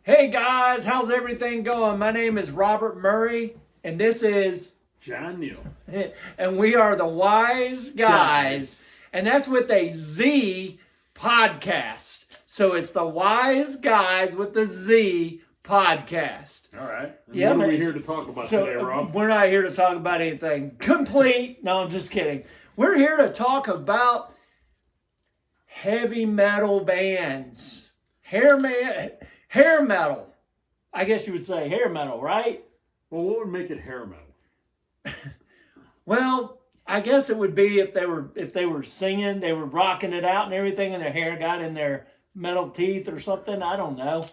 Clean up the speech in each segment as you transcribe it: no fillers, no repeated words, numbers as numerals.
Hey guys, how's everything going? My name is Robert Murray, and this is, John Neal. and we are the Wise Guys, and that's with a Z podcast. So it's the Wise Guys with the Z podcast. All right. And Yeah, what are we man. here to talk about So today, Rob? we're not here to talk about anything complete. No, I'm just kidding. We're here to talk about heavy metal bands, hair metal. I guess you would say hair metal, right? Well, what would make it hair metal? Well, I guess it would be if they were singing, they were rocking it out and everything, and their hair got in their metal teeth or something. I don't know.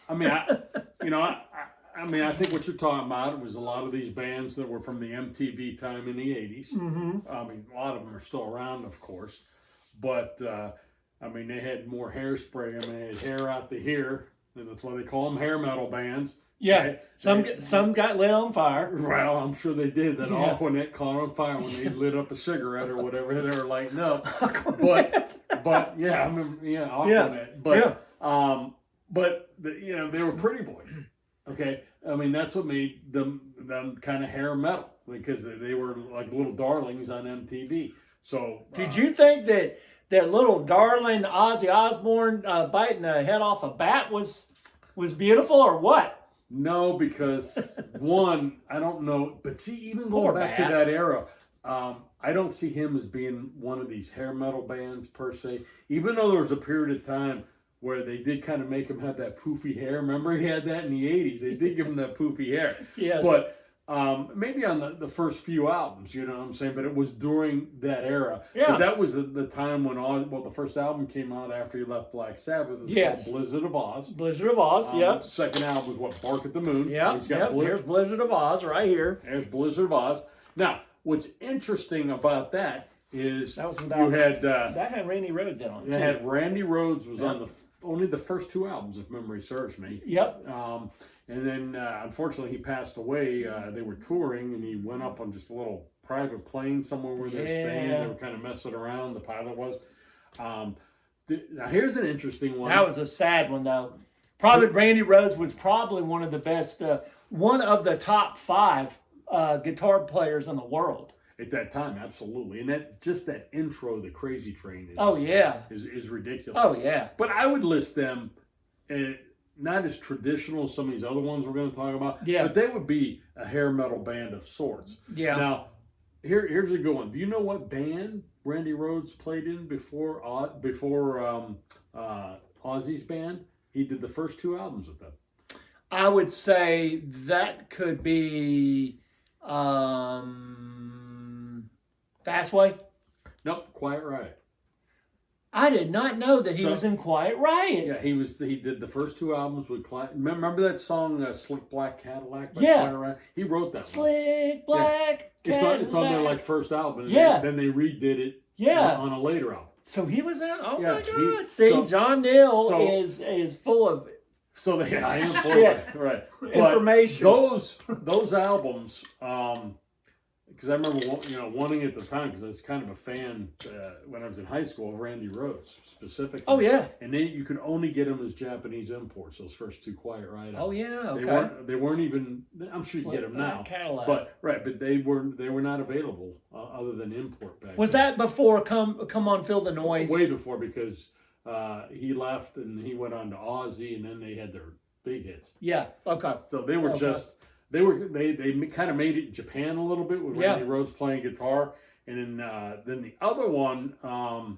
I mean, I think what you're talking about was a lot of these bands that were from the MTV time in the 80s. Mm-hmm. I mean, a lot of them are still around, of course. But, they had more hairspray. I mean, they had hair out to here. And that's why they call them hair metal bands. Yeah, some got lit on fire. Well, I'm sure they did. That Yeah. Aquanet caught on fire when they lit up a cigarette or whatever they were lighting up. But yeah, Aquanet. But they were pretty boys. Okay, I mean that's what made them kind of hair metal because they were like little darlings on MTV. So Did you think that little darling Ozzy Osbourne biting the head off a bat was beautiful or what? No, because one, I don't know. But see, even Poor going back Bat. to that era, I don't see him as being one of these hair metal bands per se. Even though there was a period of time where they did kind of make him have that poofy hair. Remember, he had that in the 80s. They did give him that poofy hair. Yes. But maybe on the first few albums, you know what I'm saying? But it was during that era. Yeah. But that was the time when the first album came out after he left Black Sabbath. It was Yes. called Blizzard of Oz. Blizzard of Oz, yep. Second album was what? Bark at the Moon. Yep, He's got yep. Here's Blizzard of Oz right here. There's Blizzard of Oz. Now, what's interesting about that is That was you without- had That had Randy Rhoads in on it, you too. had Randy Rhoads was on only the first two albums, if memory serves me. Yep. And then, unfortunately, he passed away. They were touring, and he went up on just a little private plane somewhere where they're staying. They were kind of messing around, the pilot was. Now, here's an interesting one. That was a sad one, though. Probably Randy Rhoads was probably one of the best, one of the top 5 guitar players in the world. At that time, absolutely. And that intro, the Crazy Train, is ridiculous. Oh, yeah. But I would list them not as traditional as some of these other ones we're going to talk about. Yeah. But they would be a hair metal band of sorts. Yeah. Now, here's a good one. Do you know what band Randy Rhoads played in before Ozzy's band? He did the first 2 albums with them. I would say that could be Fastway. Nope, Quiet Riot. I did not know that he was in Quiet Riot. Yeah, he did the first 2 albums with Quiet. Remember that song "Slick Black Cadillac" by Yeah. Quiet Riot? He wrote that. Slick Black Cadillac. It's on their first album. Yeah. Then they redid it. Yeah. On a later album. So he was in. Oh Yeah, my God! See, John Neal is full of So I am for Yeah. it, right? information. But those albums, because I remember wanting at the time because I was kind of a fan when I was in high school of Randy Rhoads specifically. Oh yeah. And then you could only get them as Japanese imports. Those first 2 Quiet Riot. Oh albums. yeah. Okay. They weren't even. I'm sure you can get them now. Cadillac. But they were not available other than import back. Was then. that before Come On Feel the Noise? Way before because he left and he went on to Ozzy and then they had their big hits. Yeah. Okay. So they were they kind of made it in Japan a little bit with Randy Rhoads playing guitar, and then the other one Now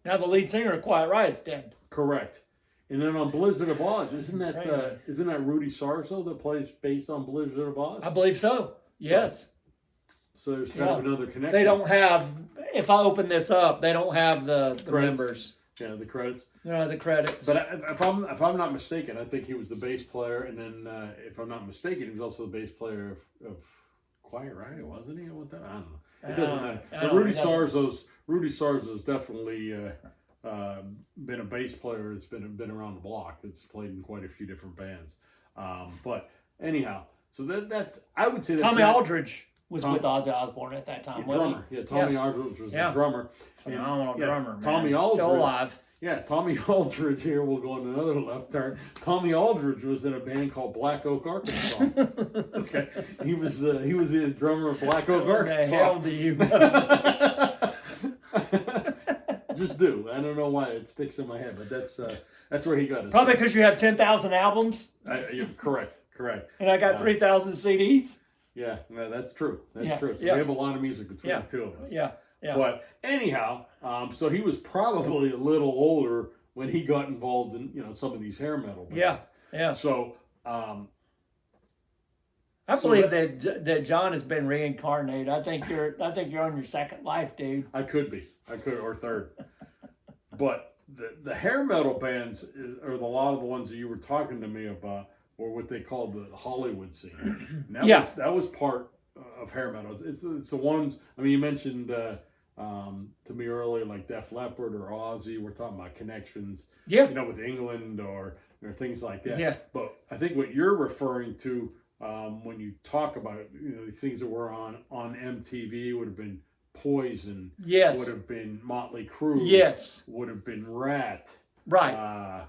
the lead singer of Quiet Riot's dead. correct, and then on Blizzard of Oz isn't that Rudy Sarzo that plays bass on Blizzard of Oz? I believe so. Yes. So there's kind of another connection. They don't have. If I open this up, they don't have the members. Yeah, the credits. The credits. But if I'm not mistaken, I think he was the bass player, and then if I'm not mistaken, he was also the bass player of Quiet Riot, wasn't he? What that? I don't know. It doesn't matter. But Rudy Sarzo's definitely been a bass player. It's been around the block. It's played in quite a few different bands. But anyhow, so that's I would say that's Tommy Aldridge. was with Ozzy Osbourne at that time. Drummer. Yeah, Tommy Aldridge was the drummer. Phenomenal drummer, man. Tommy Aldridge. Still alive. Yeah, Tommy Aldridge here. We'll go on another left turn. Tommy Aldridge was in a band called Black Oak, Arkansas. Okay, he was the drummer of Black Oak, Arkansas. The hell do you know? Just do. I don't know why it sticks in my head, but that's where he got his. Probably because you have 10,000 albums. You're correct. And I got 3,000 CDs. Yeah, that's true. That's true. So yeah. we have a lot of music between the two of us. Yeah. But anyhow, so he was probably a little older when he got involved in some of these hair metal bands. Yeah. So I believe that John has been reincarnated. I think you're on your second life, dude. I could or third. But the hair metal bands are a lot of the ones that you were talking to me about, or what they called the Hollywood scene. And that was part of hair metal. It's the ones. I mean, you mentioned to me earlier, like Def Leppard or Ozzy. We're talking about connections. Yeah. With England or things like that. Yeah. But I think what you're referring to when you talk about these things that were on MTV would have been Poison. Yes. Would have been Motley Crue. Yes. Would have been Rat. Right.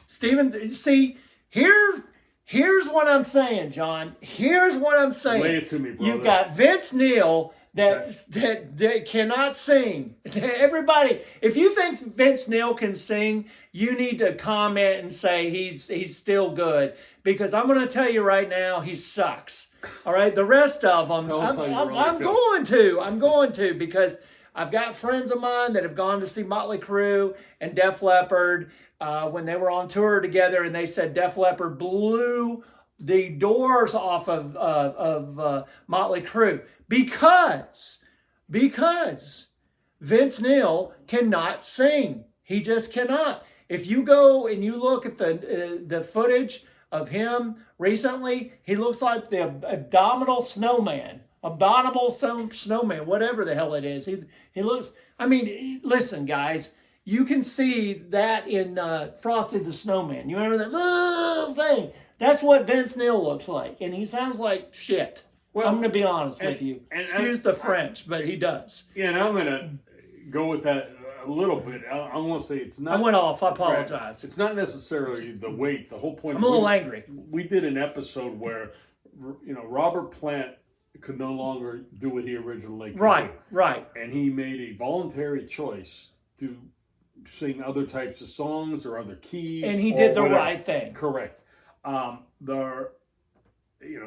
Steven, see, here's what I'm saying, John. Here's what I'm saying. Lay it to me, brother. You've got Vince Neil that cannot sing. Everybody, if you think Vince Neil can sing, you need to comment and say he's still good, because I'm going to tell you right now, he sucks. All right, the rest of them, I'm going to, because I've got friends of mine that have gone to see Motley Crue and Def Leppard when they were on tour together, and they said Def Leppard blew the doors off of Motley Crue because Vince Neil cannot sing. He just cannot. If you go and you look at the footage of him recently, he looks like the abominable snowman, whatever the hell it is. He looks. I mean, listen, guys. You can see that in Frosty the Snowman. You remember that little thing? That's what Vince Neil looks like. And he sounds like shit. Well, I'm going to be honest with you. Excuse the French, but he does. Yeah, and I'm going to go with that a little bit. I want to say it's not... I went off. I apologize. It's not necessarily the weight. The whole point... I'm a little angry. We did an episode where, Robert Plant could no longer do what he originally could do. Right. And he made a voluntary choice to sing other types of songs or other keys, and he did the right thing. Correct. As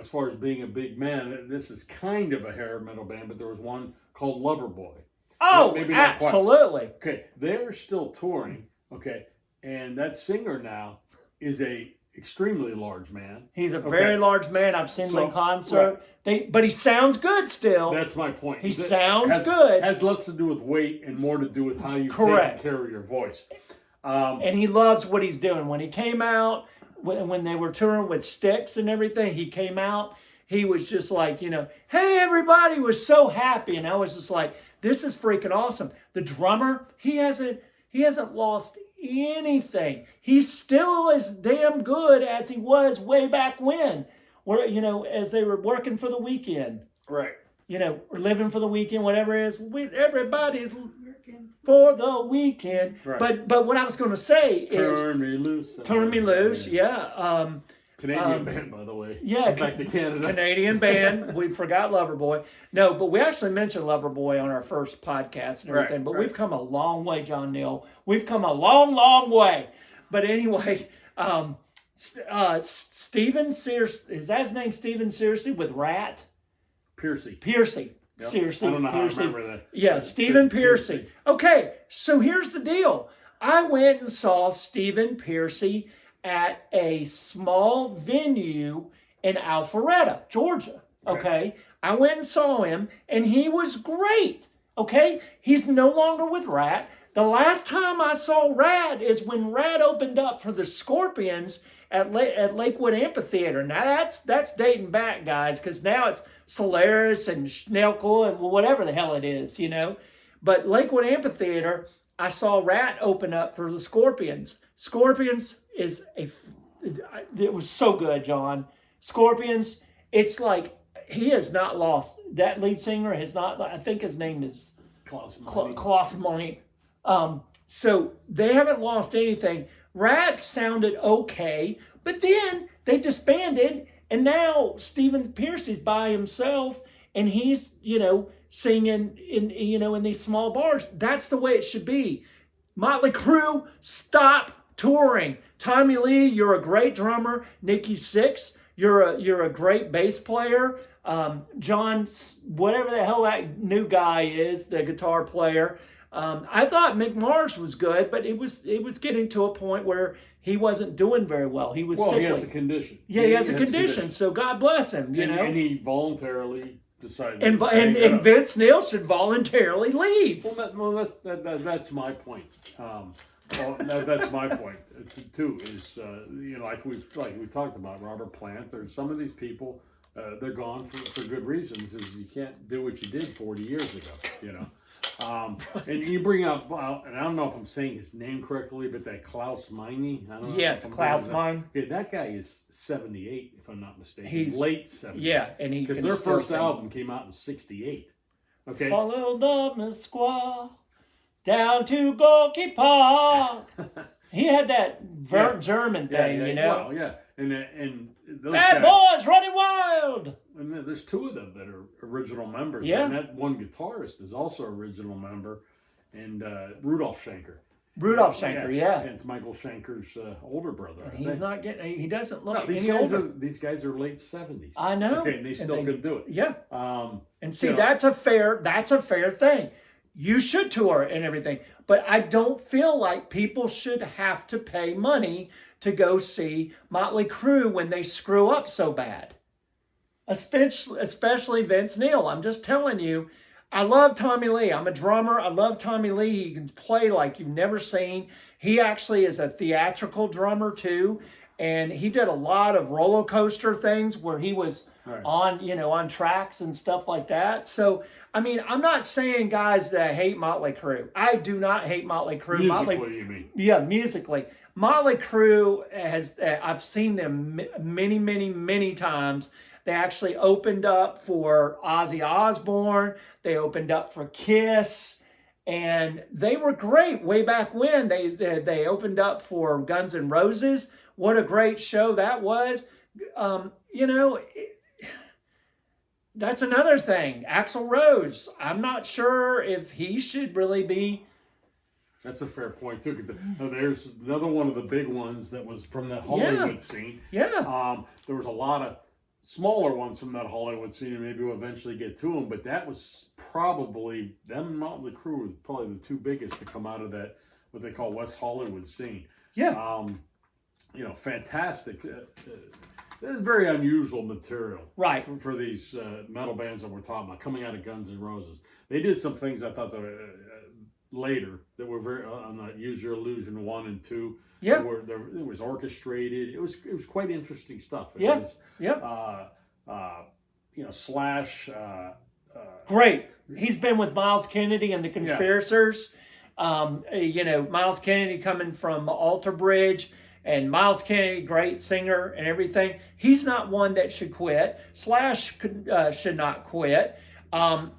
far as being a big man, this is kind of a hair metal band, but there was one called Loverboy. Oh, maybe absolutely. Okay, they're still touring. Okay, and that singer now is a extremely large man. He's a very large man. I've seen him in concert. Right. But he sounds good still. That's my point. He sounds good. Has less to do with weight and more to do with how you take care of your voice. And he loves what he's doing. When he came out, when they were touring with Styx and everything, he came out. He was just like, hey, everybody was so happy. And I was just like, this is freaking awesome. The drummer, he hasn't lost anything. He's still as damn good as he was way back when, where as they were working for the Weekend, right? Or living for the Weekend, whatever it is. Everybody's working for the Weekend. Right. But what I was going to say is Turn Me Loose. Yeah. Canadian band, by the way. Yeah, back to Canada. Canadian band. We forgot Loverboy. No, but we actually mentioned Loverboy on our first podcast and everything. But we've come a long way, John Neal. We've come a long, long way. But anyway, Stephen Searcy, is that his name? Stephen Searcy with Rat? Piercy. Searcy. I don't know how I remember that. Yeah, Stephen Pearcy. Okay, so here's the deal. I went and saw Stephen Pearcy at a small venue in Alpharetta, Georgia. Okay. I went and saw him, and he was great. Okay. He's no longer with Rat. The last time I saw Rat is when Rat opened up for the Scorpions at Lakewood Amphitheater. Now that's dating back, guys, because now it's Solaris and Schnelkel and whatever the hell it is, But Lakewood Amphitheater, I saw Rat open up for the Scorpions. Scorpions it was so good, John. Scorpions, it's like he has not lost. That lead singer has not. I think his name is Klaus Meine. So they haven't lost anything. Rat sounded okay, but then they disbanded, and now Stephen Pierce is by himself, and he's singing in these small bars. That's the way it should be. Motley Crue, stop touring. Tommy Lee, you're a great drummer. Nikki Sixx, you're a great bass player. John, whatever the hell that new guy is, the guitar player. I thought Mick Mars was good, but it was getting to a point where he wasn't doing very well. He was sickly. He has a condition. Yeah, he has a condition. So God bless him. And he voluntarily decided. And Vince Neil should voluntarily leave. Well, that's my point. That's my point too. Is like we talked about Robert Plant. There's some of these people. They're gone for good reasons. Is you can't do what you did 40 years ago. And you bring up, and I don't know if I'm saying his name correctly, but that Klaus Meine. I don't know. Yes, Klaus Meine. Yeah, that guy is 78, if I'm not mistaken. He's late 70s. Yeah, and because their first album came out in 68. Okay. Follow the Moskwa down to Gorky Park. He had that German thing, Well, yeah, and those Bad guys, Boys Running Wild. And there's two of them that are original members. Yeah. And that one guitarist is also original member, and Rudolf Schenker. Rudolf Schenker, yeah. And it's Michael Schenker's older brother. And he's not getting. He doesn't look these any guys older. These guys are late 70s. I know. Okay, and they still could do it. Yeah. And see, you know, that's a fair thing. You should tour and everything, but I don't feel like people should have to pay money to go see Motley Crue when they screw up so bad. Especially Vince Neil. I'm just telling you, I love Tommy Lee. I'm a drummer. I love Tommy Lee. He can play like you've never seen. He actually is a theatrical drummer too, and he did a lot of roller coaster things where he was on tracks and stuff like that. So, I mean, I'm not saying, guys, that I hate Motley Crue. I do not hate Motley Crue. Musically, you mean? Yeah, musically. Motley Crue has, I've seen them many, many, many times. They actually opened up for Ozzy Osbourne. They opened up for Kiss. And they were great way back when. They opened up for Guns N' Roses. What a great show that was. That's another thing. Axl Rose. I'm not sure if he should really be. That's a fair point too. There's another one of the big ones that was from that Hollywood scene. Yeah. There was a lot of smaller ones from that Hollywood scene, and maybe we'll eventually get to them. But that was probably them. Motley Crue was probably the two biggest to come out of that what they call West Hollywood scene. Yeah. Fantastic. This is very unusual material, right? For these metal bands that we're talking about coming out of Guns N' Roses. They did some things I thought that were, later that were very on the Use Your Illusion 1 and 2. Yeah, it was orchestrated. It was quite interesting stuff. Slash. Great. He's been with Miles Kennedy and the Conspirators. Yeah. Miles Kennedy coming from Alter Bridge. And Miles Kennedy, great singer and everything. He's not one that should quit. Slash should not quit. I'm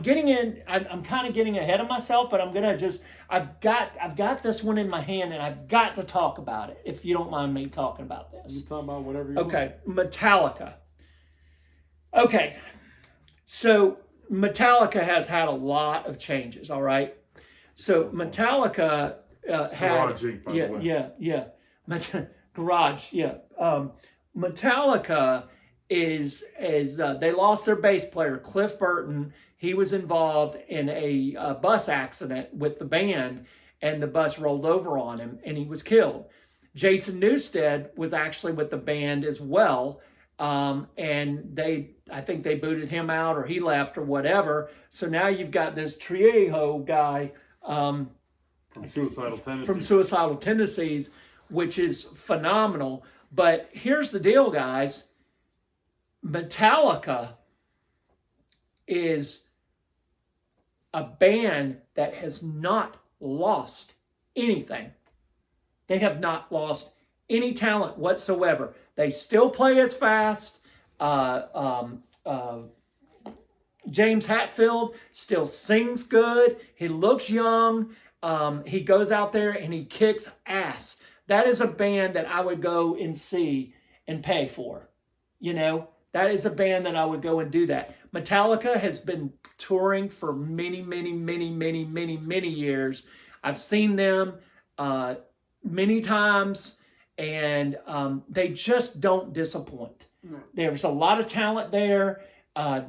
getting in. I'm kind of getting ahead of myself, but I'm gonna just. I've got this one in my hand, and I've got to talk about it. If you don't mind me talking about this. You talk about whatever you want. Okay, Metallica. Okay, so Metallica has had a lot of changes. All right, so Metallica. Garage Inc., by the way. Garage, yeah. Metallica is they lost their bass player, Cliff Burton. He was involved in a bus accident with the band, and the bus rolled over on him, and he was killed. Jason Newsted was actually with the band as well, and I think they booted him out, or he left, or whatever. So now you've got this Trejo guy. From Suicidal Tendencies, which is phenomenal. But here's the deal, guys. Metallica is a band that has not lost anything. They have not lost any talent whatsoever. They still play as fast. James Hetfield still sings good. He looks young. He goes out there and he kicks ass. That is a band that I would go and see and pay for. You know, that is a band that I would go and do that. Metallica has been touring for many, many, many, many, many, many years. I've seen them many times, and they just don't disappoint. There's a lot of talent there.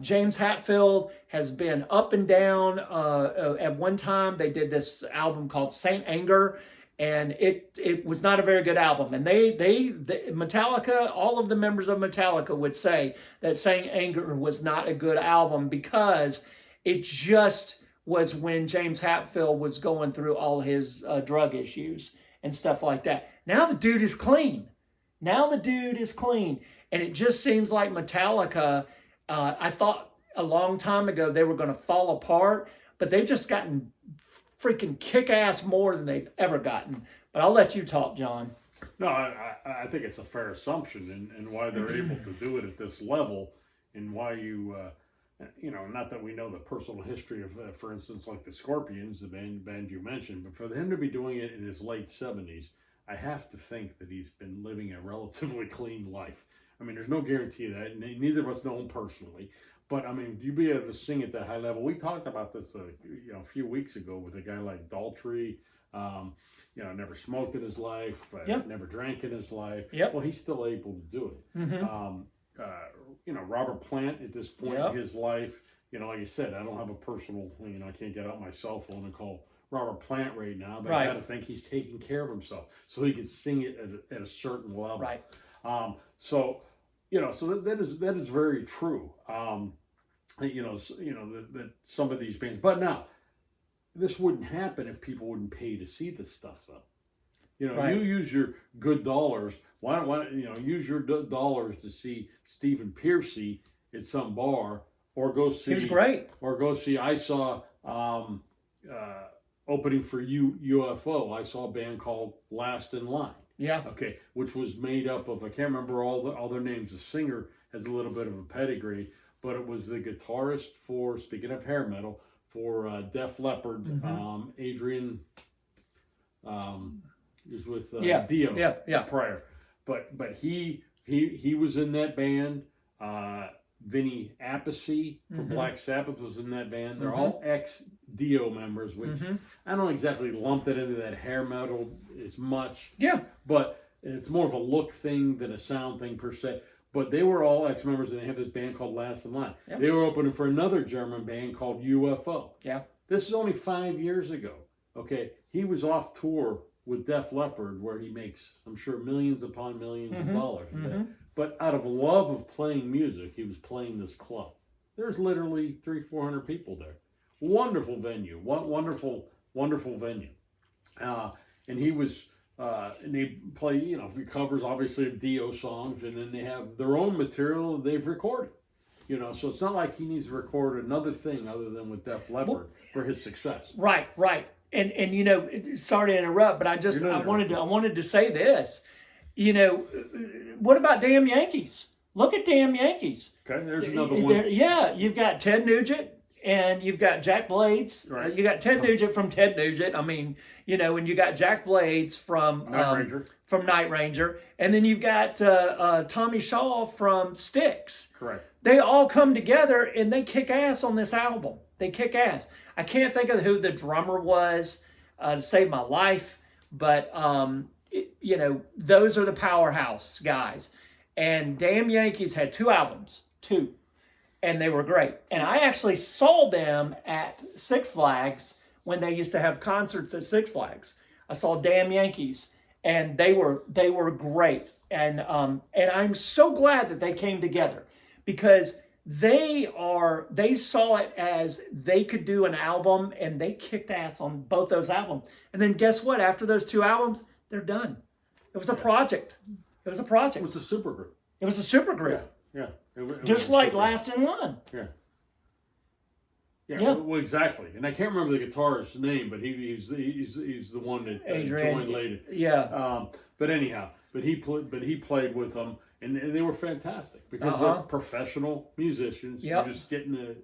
James Hetfield has been up and down. At one time, they did this album called Saint Anger, and it was not a very good album. And they Metallica, all of the members of Metallica would say that Saint Anger was not a good album because it just was when James Hetfield was going through all his drug issues and stuff like that. Now the dude is clean. And it just seems like Metallica, I thought a long time ago they were going to fall apart, but they've just gotten freaking kick-ass more than they've ever gotten. But I'll let you talk, John. No, I think it's a fair assumption, and why they're able to do it at this level, and why you know, not that we know the personal history of, for instance, like the Scorpions, the band you mentioned, but for him to be doing it in his late 70s, I have to think that he's been living a relatively clean life. I mean, there's no guarantee of that. Neither of us know him personally. But, I mean, you be able to sing at that high level. We talked about this a few weeks ago with a guy like Daltrey. You know, never smoked in his life, never drank in his life. Yep. Well, he's still able to do it. Mm-hmm. You know, Robert Plant at this point in his life, you know, like I said, I don't have a personal, you know, I can't get out my cell phone and call Robert Plant right now, but I got to think he's taking care of himself so he can sing it at a certain level. Right. So, you know, so that is very true. You know, that some of these bands, but now this wouldn't happen if people wouldn't pay to see this stuff, though. You know, you use your good dollars. Why don't you know, use your dollars to see Stephen Pearcy at some bar, or go see. He was great. Or go see. I saw opening for UFO. I saw a band called Last in Line. Yeah. Okay, which was made up of, I can't remember all their names. The singer has a little bit of a pedigree, but it was the guitarist for, speaking of hair metal, for Def Leppard, Adrian. Was with Dio prior, but he was in that band. Vinny Appice from Black Sabbath was in that band. They're all ex-Dio members, which I don't exactly lump it into that hair metal as much. Yeah. But it's more of a look thing than a sound thing per se. But they were all ex-members, and they have this band called Last in Line. Yeah. They were opening for another German band called UFO. Yeah. This is only 5 years ago. Okay. He was off tour with Def Leppard, where he makes, I'm sure, millions upon millions of dollars. But out of love of playing music, he was playing this club. There's literally 300-400 people there. Wonderful venue. Wonderful venue. And he was, and they play, you know, covers obviously of Dio songs, and then they have their own material they've recorded. You know, so it's not like he needs to record another thing other than with Def Leppard for his success. Right. And you know, sorry to interrupt, but I wanted to say this. You know, what about Damn Yankees? Look at Damn Yankees. Okay, there's another one. Yeah, you've got Ted Nugent and you've got Jack Blades. Right. You got Ted Nugent from Ted Nugent. I mean, you know, and you got Jack Blades from Night Ranger, and then you've got Tommy Shaw from Styx. Correct. They all come together and they kick ass on this album. They kick ass. I can't think of who the drummer was to save my life, but you know, those are the powerhouse guys. And Damn Yankees had 2 albums, and they were great. And I actually saw them at Six Flags when they used to have concerts at Six Flags. I saw Damn Yankees, and they were great. And I'm so glad that they came together, because they saw it as they could do an album, and they kicked ass on both those albums. And then guess what? After those 2 albums, they're done. It was a project. It was a project. It was a supergroup. It was a supergroup. Yeah. It just like Last in Line. Yeah. Well, exactly. And I can't remember the guitarist's name, but he's the one that joined later. Yeah. But anyhow, he played with them, and they were fantastic because they're professional musicians. Yep. You're just getting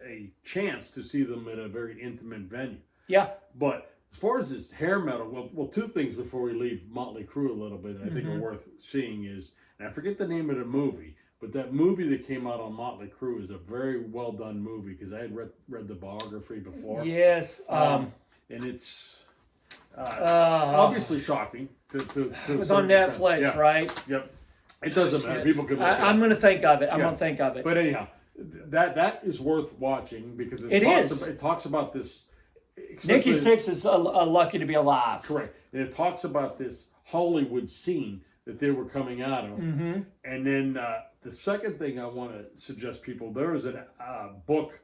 a chance to see them at a very intimate venue. Yeah. But as far as this hair metal, well, two things before we leave Motley Crue a little bit that I think are worth seeing is, and I forget the name of the movie, but that movie that came out on Motley Crue is a very well done movie because I had read the biography before. Yes. And it's obviously shocking. It was on Netflix, yeah. right? Yep. It doesn't matter. People can look it up. I'm going to think of it. I'm going to think of it. But anyhow, that is worth watching because it talks about this. Nikki Sixx is lucky to be alive. Correct. And it talks about this Hollywood scene that they were coming out of. And then the second thing I want to suggest people, there is a book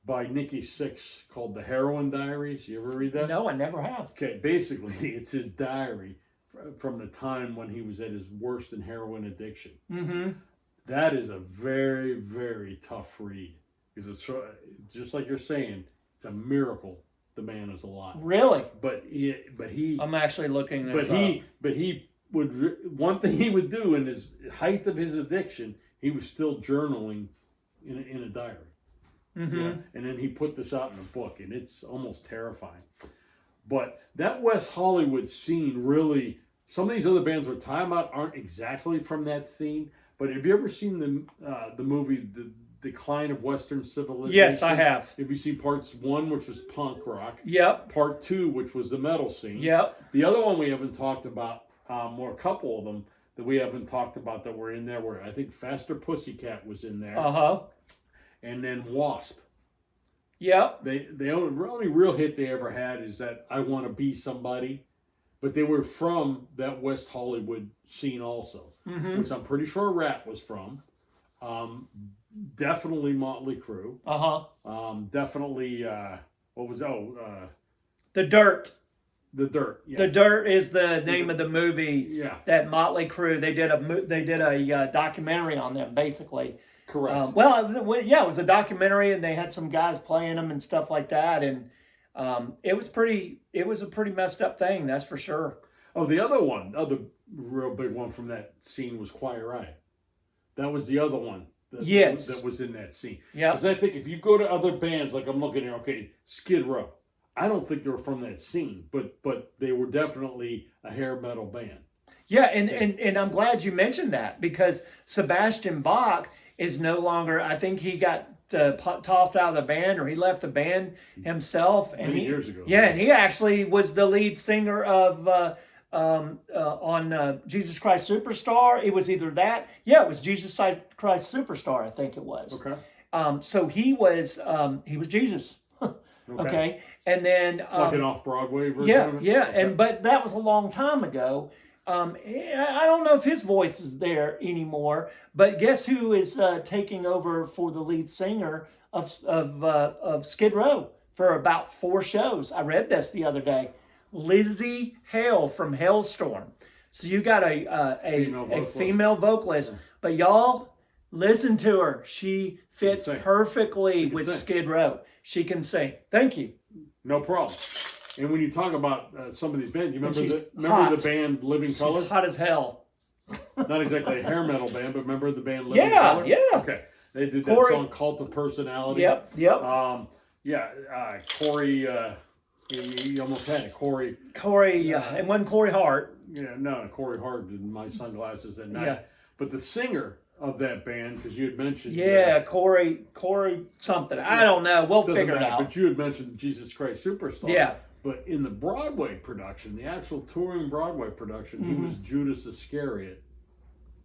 by Nikki Sixx called The Heroin Diaries. You ever read that? No, I never have. Okay, basically it's his diary from the time when he was at his worst in heroin addiction. That is a very, very tough read because it's just like you're saying, it's a miracle the man is alive. Really? But he. I'm actually looking this up. But he would, one thing he would do in his height of his addiction, he was still journaling in a diary. Yeah? And then he put this out in a book, and it's almost terrifying. But that West Hollywood scene really, some of these other bands we're talking about aren't exactly from that scene. But have you ever seen the movie The Decline of Western Civilization? Yes, I have. Have you seen parts 1, which was punk rock? Yep. Part 2, which was the metal scene. Yep. The other one we haven't talked about, or a couple of them that we haven't talked about that were in there, where I think Faster Pussycat was in there. And then Wasp. Yep. The only real hit they ever had is that I Want to Be Somebody. But they were from that West Hollywood scene also, which I'm pretty sure Rat was from. Definitely Motley Crue. Definitely, what was, The Dirt. The Dirt. Yeah. The Dirt is the name of the movie. Yeah. That Motley Crue, they did a documentary on them, basically. Correct. It was a documentary, and they had some guys playing them and stuff like that, and it was a pretty messed up thing, that's for sure. Oh, the other real big one from that scene was Choir Eye. That was the other one that was in that scene. Yeah. Because I think if you go to other bands, like I'm looking here, okay, Skid Row, I don't think they were from that scene, but they were definitely a hair metal band. Yeah, and I'm glad you mentioned that because Sebastian Bach is no longer, I think he got tossed out of the band, or he left the band himself. And Many years ago. Yeah, and he actually was the lead singer of on Jesus Christ Superstar. It was either that. Yeah, it was Jesus Christ Superstar, I think it was. Okay. So he was Jesus. Okay. And then it's like an off-Broadway version of it? Yeah, okay. But that was a long time ago. I don't know if his voice is there anymore, but guess who is taking over for the lead singer of Skid Row for about 4 shows? I read this the other day. Lizzie Hale from Hailstorm. So you got a female vocalist, but y'all listen to her. She fits perfectly with Skid Row. She can sing. Thank you. No problem. And when you talk about some of these bands, you remember the band Living Colour? She's hot as hell. Not exactly a hair metal band, but remember the band Living Colour? Yeah. Okay. They did that song Cult of Personality. Yep. Corey, you almost had it. Corey, and one Corey Hart. Yeah, no, Corey Hart did My Sunglasses at Night. Yeah. But the singer of that band, because you had mentioned... Yeah, Corey something. I don't know. We'll figure it out. But you had mentioned Jesus Christ Superstar. Yeah. But in the Broadway production, the actual touring Broadway production, he was Judas Iscariot,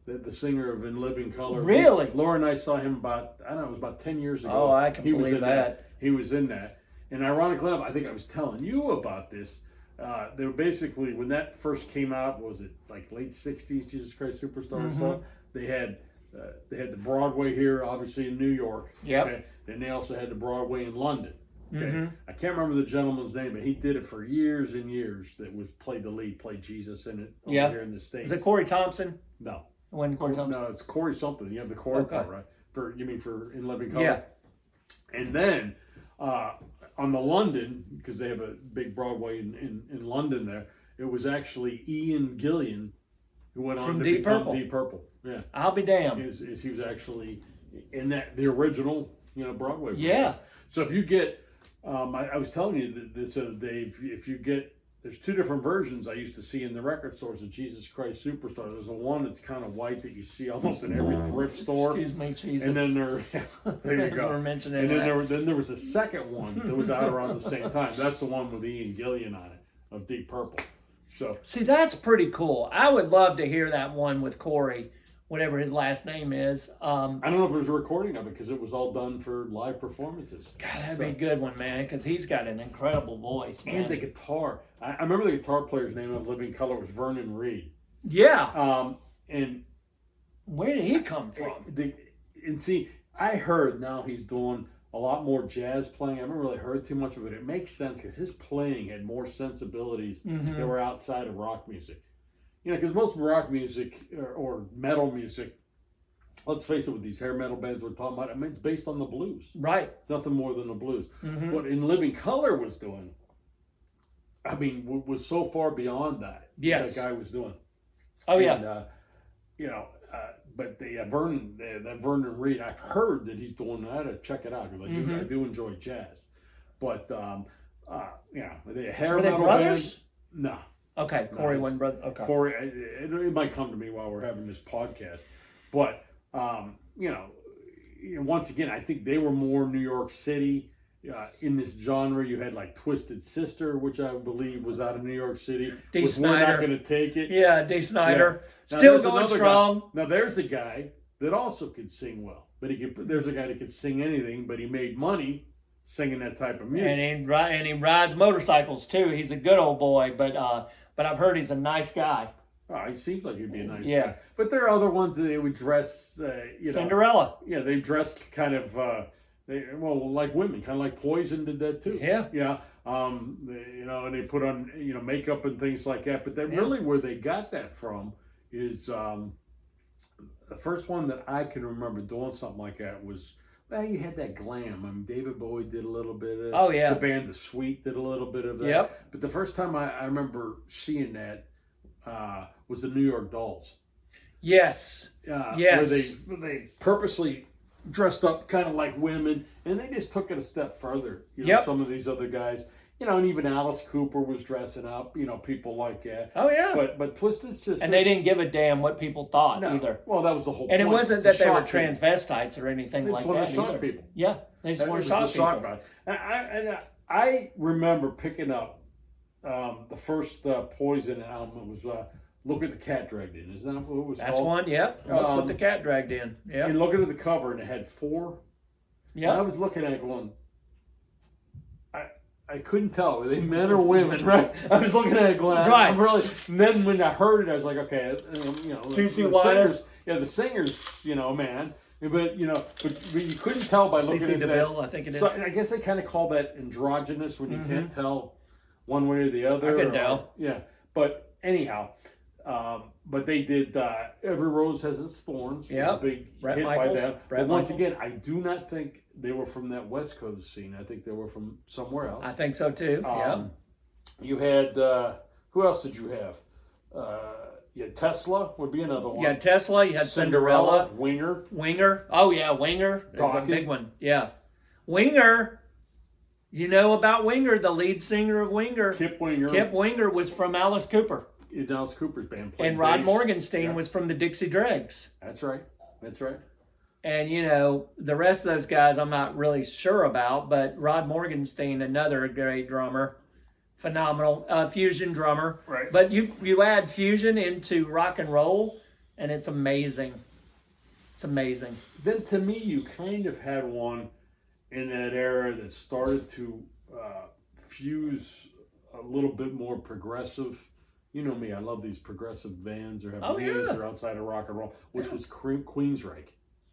the singer of In Living Colour. Really? Laura and I saw him it was about 10 years ago. Oh, I can believe that. He was in that. And ironically enough, I think I was telling you about this. They were basically, when that first came out, was it like late 60s, Jesus Christ Superstar and stuff? They had the Broadway here, obviously in New York. Yep. Okay? And they also had the Broadway in London. Okay. I can't remember the gentleman's name, but he did it for years and years. Played Jesus in it over here in the States. Is it Corey Thompson? No. It wasn't Corey Thompson? No, it's Corey something. You have the Corey part, right? You mean for In Living Colour? Yeah. And then on the London, because they have a big Broadway in London there, it was actually Ian Gillan who went on From to Deep become Purple. Deep Purple. Yeah, I'll be damned. is he was actually in the original Broadway version. Yeah. So if you get, I was telling you this other day, if you get, there's two different versions I used to see in the record stores of Jesus Christ Superstar. There's the one that's kind of white that you see almost in every thrift store. Excuse me, Jesus. And then there you go. We're mentioning And that. then there was a second one that was out around the same time. That's the one with Ian Gillian on it of Deep Purple. So See, that's pretty cool. I would love to hear that one with Corey, whatever his last name is. I don't know if there was a recording of it because it was all done for live performances. God, that'd be a good one, man, because he's got an incredible voice, man. And the guitar. I remember the guitar player's name of Living Color was Vernon Reid. Yeah. And Where did he come from? and see, I heard now he's doing a lot more jazz playing. I haven't really heard too much of it. It makes sense because his playing had more sensibilities that were outside of rock music. Because most rock music or metal music, let's face it, with these hair metal bands we're talking about, I mean, it's based on the blues. Right. It's nothing more than the blues. What In Living Color was doing, I mean, was so far beyond that. Yes. That guy was doing. Oh, yeah. And, but Vernon Reid, I've heard that he's doing that. To check it out because I do enjoy jazz. But the hair Were they metal brothers? band, no. Okay, Corey Nice. one brother. Okay. Corey, it might come to me while we're having this podcast, but once again, I think they were more New York City in this genre. You had like Twisted Sister, which I believe was out of New York City. Dee We're not Snider. going to take it. Yeah, Dee Snider. Now, Still there's going another strong. guy. Now there's a guy that also could sing well, but there's a guy that could sing anything, but he made money singing that type of music. And he rides motorcycles too. He's a good old boy, but I've heard he's a nice guy. Oh, he seems like he'd be a nice Yeah. guy. But there are other ones that they would dress, Cinderella. Yeah, they dressed kind of, like women, kind of like Poison did that too. Yeah. Yeah. And they put on, makeup and things like that. But really where they got that from is the first one that I can remember doing something like that was, you had that glam. I mean, David Bowie did a little bit of it. Oh, yeah. The band The Sweet did a little bit of that. Yep. But the first time I remember seeing that was the New York Dolls. Yes. Yes. Where they purposely dressed up kind of like women, and they just took it a step further. Some of these other guys, and even Alice Cooper was dressing up. People like that. Oh, yeah. But Twisted Sister, And they didn't give a damn what people thought either. Well, that was the whole And point. it wasn't To that they were shock people. transvestites or anything They like just wanted that to shock either. people. Yeah, they just That wanted was to shock the shock people. about it. And I remember picking up the first Poison album. It was Look at the Cat Dragged In. Isn't that what it was That's called? one, yep. Look what the cat dragged in. Yep. And looking at the cover, and it had 4. Yep. And I was looking at it going, I couldn't tell. Were they men or women, right? I was looking at it going, Right. I'm really. And then when I heard it, I was like, okay, Two feet the wider. singers, the singers, man. But you couldn't tell by looking CeCe at that. DeVille, I think it is. So I guess they kind of call that androgynous when you can't tell one way or the other. I can tell. Yeah, but anyhow, but they did Every Rose Has Its Thorns. Yep. Was a big Bret hit Michaels. by them. Bret But once Michaels. again, I do not think they were from that West Coast scene. I think they were from somewhere else. I think so too. Yep. You had who else did you have? You had Tesla would be another one. You had Tesla, you had Cinderella. Winger. Winger. Oh, yeah, Winger. That's a Dokken. big one. Yeah. Winger. You know about Winger, the lead singer of Winger. Kip Winger. Kip Winger was from Alice Cooper. In Alice Cooper's band. Played And Rod bass. Morgenstein Yeah. was from the Dixie Dregs. That's right. That's right. And, the rest of those guys I'm not really sure about, but Rod Morgenstein, another great drummer, phenomenal, fusion drummer. Right. But you add fusion into rock and roll, and it's amazing. It's amazing. Then to me, you kind of had one in that era that started to fuse a little bit more progressive. You know me, I love these progressive bands or have Oh, bands yeah. that are outside of rock and roll, which was Queensryche.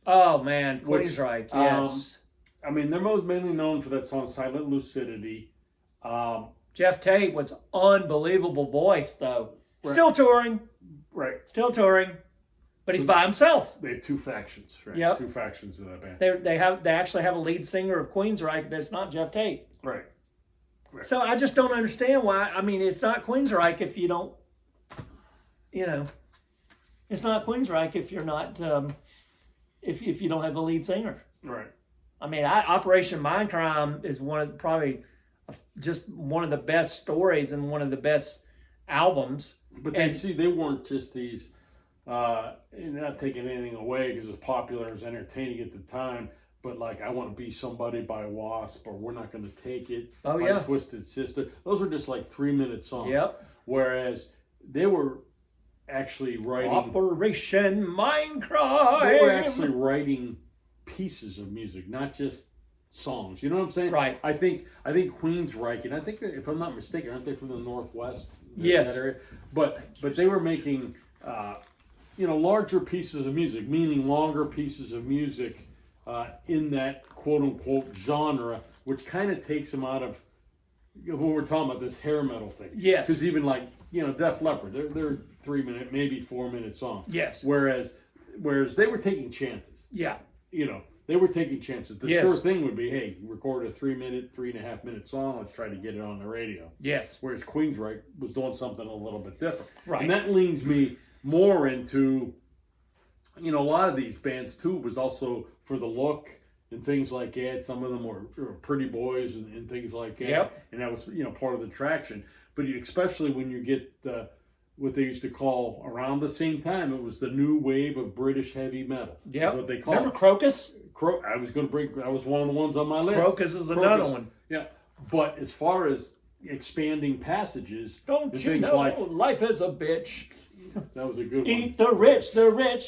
Oh, man, Which, Queensryche, yes. I mean, they're most mainly known for that song Silent Lucidity. Jeff Tate was unbelievable voice, though. Right. Still touring, Right. but he's by himself. They have 2 factions, right? Yep. 2 factions of that band. They actually have a lead singer of Queensryche that's not Jeff Tate. Right. So I just don't understand why. I mean, it's not Queensryche if you don't, It's not Queensryche if you're not if you don't have the lead singer. Right. I mean, Operation Mindcrime is probably just one of the best stories and one of the best albums. But they weren't just these, and not taking anything away because it was popular, it was entertaining at the time. But like, I Want to Be Somebody by Wasp, or We're Not Going to Take It by Twisted Sister. Those were just like 3-minute songs. Yep. Whereas they were actually writing Operation Mindcrime. They were actually writing pieces of music, not just songs. You know what I'm saying? Right. I think Queensryche, and I think that, if I'm not mistaken, aren't they from the Northwest? Yes. That area? But they were making larger pieces of music, meaning longer pieces of music in that quote unquote genre, which kind of takes them out of what we're talking about, this hair metal thing. Yes. Because even like Def Leppard, they're 3-minute, maybe 4-minute songs. Yes. Whereas they were taking chances. Yeah. They were taking chances. The Yes. sure thing would be, hey, record a 3.5-minute song. Let's try to get it on the radio. Yes. Whereas Queensryche was doing something a little bit different. Right. And that leans me more into, a lot of these bands too was also for the look and things like that. Some of them were pretty boys and things like that. Yep. And that was, part of the traction. But especially when you get what they used to call, around the same time, it was the new wave of British heavy metal. Yeah. That's what they call Remember it. Crocus? That was one of the ones on my list. Crocus is another one. Yeah. But as far as expanding passages, Don't and you things know like, life is a bitch? that was a good one. Eat the rich,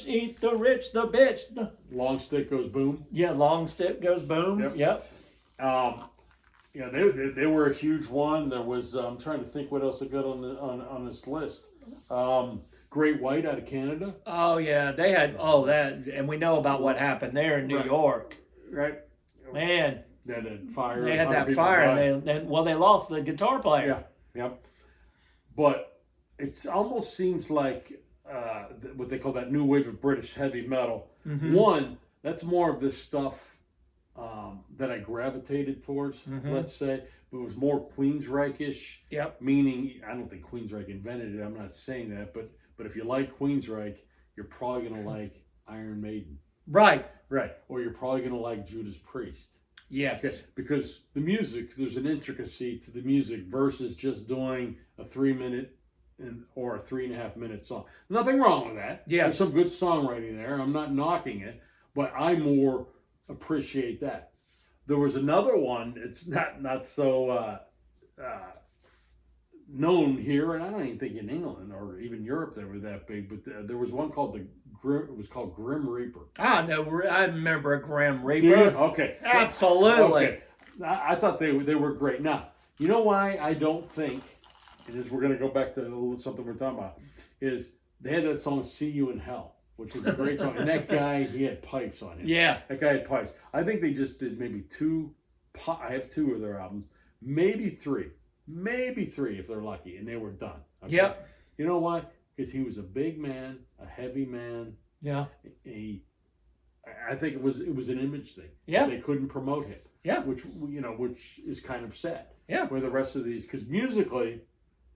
eat the rich, the bitch. Long Stick Goes Boom. Yeah, long stick goes boom. Yep. They were a huge one. There was, I'm trying to think what else I got on this list. Great White out of Canada. Oh yeah, they had that, and we know about what happened there in New York. Right. Man, They had fire. they had that fire, and they lost the guitar player. Yeah. Yep. But it almost seems like what they call that new wave of British heavy metal. Mm-hmm. One, that's more of this stuff that I gravitated towards, let's say. But it was more Queensryche-ish. Yep. Meaning, I don't think Queensryche invented it. I'm not saying that. But if you like Queensryche, you're probably going to like Iron Maiden. Right. Right. Or you're probably going to like Judas Priest. Yes. Okay. Because the music, there's an intricacy to the music versus just doing a 3-minute or a 3.5-minute song. Nothing wrong with that. Yes. There's some good songwriting there. I'm not knocking it, but I more appreciate that. There was another one. It's not so known here, and I don't even think in England or even Europe they were that big. But there was one called it was called Grim Reaper. I know. I remember a Grim Reaper. Do you? Okay. Absolutely. Okay. I thought they were great. Now, you know why I don't think, and as we're going to go back to something we're talking about, is they had that song "See You in Hell," which was a great song, and that guy, he had pipes on him. Yeah. That guy had pipes. I think they just did maybe two. I have 2 of their albums, maybe 3 if they're lucky, and they were done. Okay? Yep. You know why? Because he was a big man, a heavy man. Yeah. I think it was an image thing. Yeah. They couldn't promote him. Yeah. Which is kind of sad. Yeah. Where the rest of these, because musically,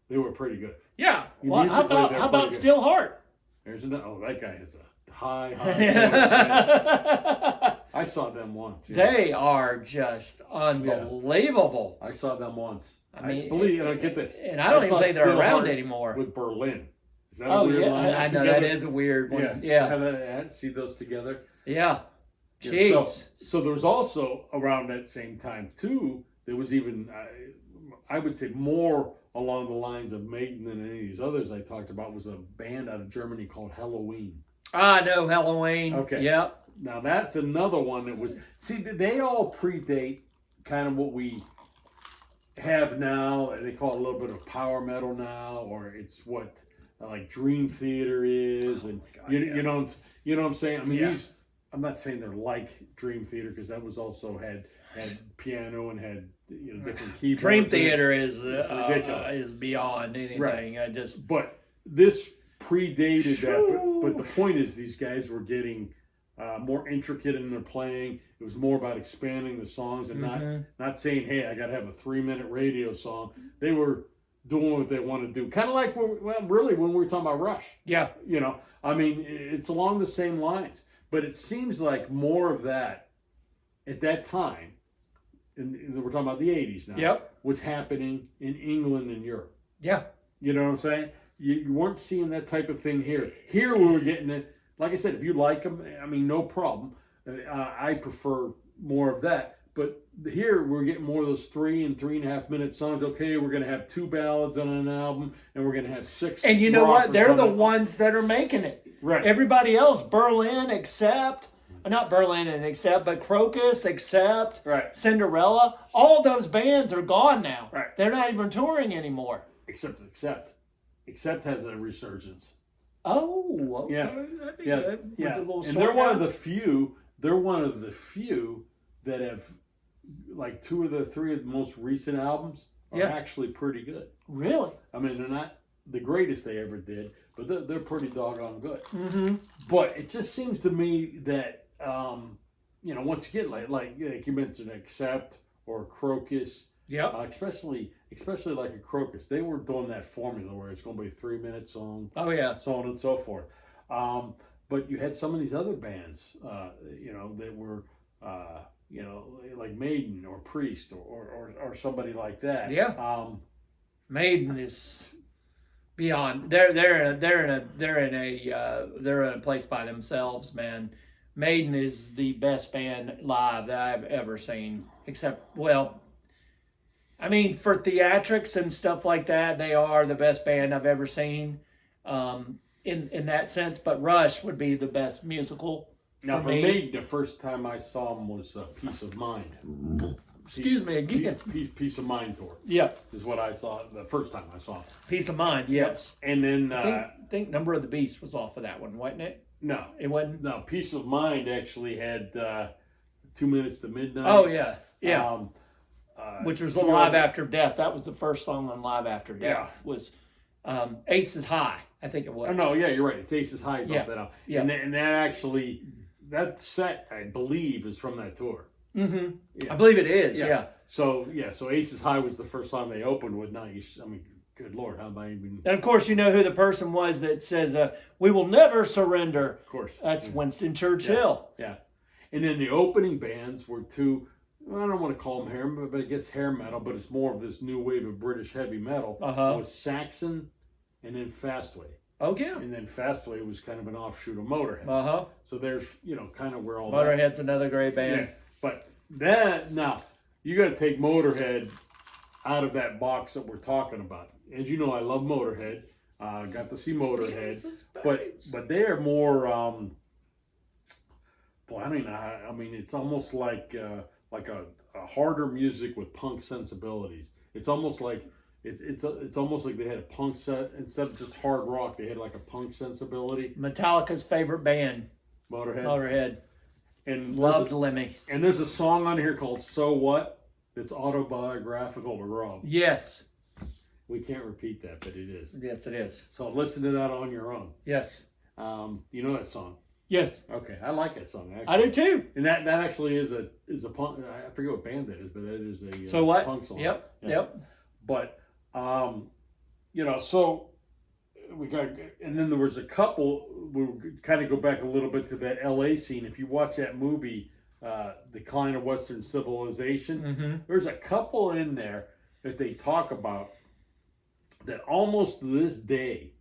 they were pretty good. Yeah. Well, how Musically, about they're pretty good. Steel Heart? There's that guy has a high I saw them once. Yeah. They are just unbelievable. I saw them once. I mean, get this. And I don't even think they're Steel around Heart anymore. with Berlin. Is that a Oh weird yeah, line I know together? that is a weird one. Yeah. See those together? Yeah. Yeah, Jeez. so there was also around that same time too. There was even I would say more along the lines of Maiden than any of these others I talked about. Was a band out of Germany called Helloween. I know Halloween. Okay. Yep. Now that's another one that was. See, they all predate kind of what we have now. They call it a little bit of power metal now, or it's what like Dream Theater is, and you know what I'm saying. I mean, I'm not saying they're like Dream Theater because that was also had piano and had different keyboards. Dream Theater is ridiculous. Is beyond anything. Right. But this predated that. But the point is, these guys were getting more intricate in their playing. It was more about expanding the songs and not saying, "Hey, I got to have a 3-minute radio song." They were doing what they want to do. Kind of like really when we were talking about Rush. Yeah. You know, I mean, it's along the same lines, but it seems like more of that at that time, and we're talking about the 80s now, Yep. was happening in England and Europe. Yeah. You know what I'm saying? You weren't seeing that type of thing here. Here we were getting it. Like I said, if you like them, I mean, no problem. I prefer more of that. But here we're getting more of those 3 and 3.5 minute songs. Okay, we're going to have 2 ballads on an album, and we're going to have 6. And you know what? They're the one. ones that are making it. Right. Everybody else, Berlin, except, not Berlin and except, but Crocus, except, Right. Cinderella. All those bands are gone now. Right. They're not even touring anymore. Except has a resurgence. Oh, okay. Yeah. That'd be Yeah, good. yeah. With a little And they're sword one out. of the few. They're one of the few that have, like, 2 of the 3 of the most recent albums are Yeah. actually pretty good. Really? I mean, they're not the greatest they ever did, but they're pretty doggone good. Mm-hmm. But it just seems to me that, once again, like you mentioned, Accept or Crocus, Yep. especially like a Crocus, they were doing that formula where it's going to be a 3-minute song, Oh, yeah. so on and so forth. But you had some of these other bands, that were, like Maiden or Priest or somebody like that. Yeah. Maiden is beyond. They're in a place by themselves, man. Maiden is the best band live that I've ever seen. Except, well, I mean, for theatrics and stuff like that, they are the best band I've ever seen. In that sense, but Rush would be the best musical. Now, for me. me, the first time I saw them was Peace of Mind. Excuse me again. Peace of Mind tour Yeah, is what I saw the first time I saw it. Peace of Mind. Yes. And then I think Number of the Beast was off of that one, wasn't it? no, It wasn't. Peace of Mind actually had 2 Minutes to Midnight. Oh yeah, yeah. Which was few Live other- After Death. That was the first song on Live After Death. Was Aces High, I think it was. Oh, no, yeah, you're right. It's Aces High is Yeah. off that album. Yeah. And that actually, that set, I believe, is from that tour. Mm-hmm. Yeah. I believe it is. Yeah. So Aces High was the first song they opened with. Good Lord, how am I even? And of course, you know who the person was that says, "We will never surrender." Of course. That's Winston Churchill. Yeah. And then the opening bands were 2, I don't want to call them hair, but I guess hair metal, but it's more of this new wave of British heavy metal. Uh-huh. It was Saxon and then Fastway. Oh yeah. And then Fastway was kind of an offshoot of Motorhead. Uh huh. So there's, kind of where all Motorhead's another great that. band. Yeah. But that, now, you got to take Motorhead out of that box that we're talking about. As you know, I love Motorhead. Got to see Motorhead. But they're more, I mean, it's almost like a harder music with punk sensibilities. It's almost like it's almost like they had a punk set instead of just hard rock. They had like a punk sensibility. Metallica's favorite band, Motorhead. And Loved Lemmy. And there's a song on here called "So What" that's autobiographical to Rob. Yes. We can't repeat that, but it is. Yes, it is. So listen to that on your own. Yes. You know that song? Yes. Okay, I like that song. Actually. I do too. And that actually is a punk. I forget what band that is, but that is a So what? punk song. Yep. Yeah. Yep. But so we got, and then there was a couple. We kind of go back a little bit to that L.A. scene. If you watch that movie, Decline of Western Civilization, Mm-hmm. there's a couple in there that they talk about that almost to this day